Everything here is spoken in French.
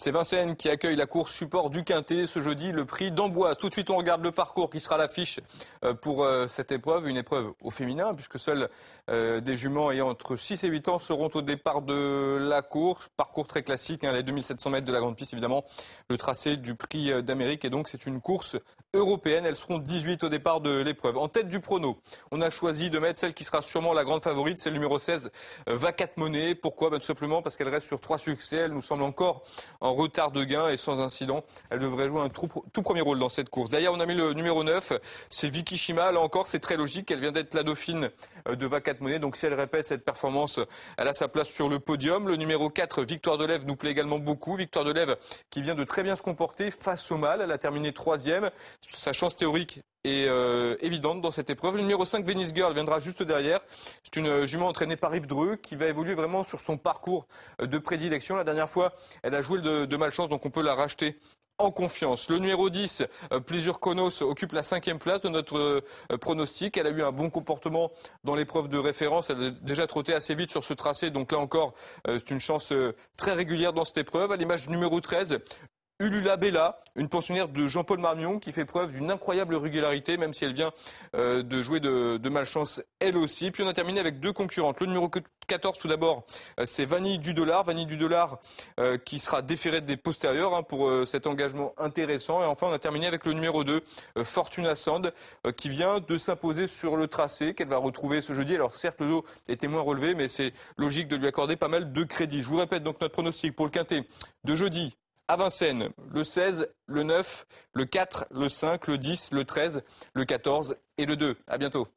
C'est Vincennes qui accueille la course support du Quintet ce jeudi, le prix d'Amboise. Tout de suite, on regarde le parcours qui sera à l'affiche pour cette épreuve. Une épreuve au féminin, puisque seuls des juments ayant entre 6 et 8 ans seront au départ de la course. Parcours très classique, les 2700 mètres de la grande piste, évidemment, le tracé du prix d'Amérique. Et donc, c'est une course européenne. Elles seront 18 au départ de l'épreuve. En tête du prono, on a choisi de mettre celle qui sera sûrement la grande favorite, c'est le numéro 16, Vacat Monnaie. Pourquoi ? Tout simplement parce qu'elle reste sur 3 succès. Elle nous semble encore en retard de gain et sans incident. Elle devrait jouer un tout premier rôle dans cette course. D'ailleurs, on a mis le numéro 9, c'est Vicky Shima. Là encore, c'est très logique. Elle vient d'être la dauphine de Vacat Monnaie. Donc si elle répète cette performance, elle a sa place sur le podium. Le numéro 4, Victoire de Lève, nous plaît également beaucoup. Victoire de Lève qui vient de très bien se comporter face au mal. Elle a terminé 3e. Sa chance théorique est évidente dans cette épreuve. Le numéro 5, Venice Girl, viendra juste derrière. C'est une jument entraînée par Yves Dreux qui va évoluer vraiment sur son parcours de prédilection. La dernière fois, elle a joué de malchance, donc on peut la racheter en confiance. Le numéro 10, Plaisir Konos, occupe la 5e place de notre pronostic. Elle a eu un bon comportement dans l'épreuve de référence. Elle a déjà trotté assez vite sur ce tracé. Donc là encore, c'est une chance très régulière dans cette épreuve. À l'image du numéro 13, Ulula Bella, une pensionnaire de Jean-Paul Marmion qui fait preuve d'une incroyable régularité, même si elle vient de jouer de malchance elle aussi. Puis on a terminé avec 2 concurrentes. Le numéro 14 tout d'abord, c'est Vanille du Dollar. Vanille du Dollar qui sera déférée des postérieurs pour cet engagement intéressant. Et enfin on a terminé avec le numéro 2, Fortuna Sand, qui vient de s'imposer sur le tracé qu'elle va retrouver ce jeudi. Alors certes le lot était moins relevé, mais c'est logique de lui accorder pas mal de crédit. Je vous répète donc notre pronostic pour le Quintet de jeudi à Vincennes, le 16, le 9, le 4, le 5, le 10, le 13, le 14 et le 2. À bientôt.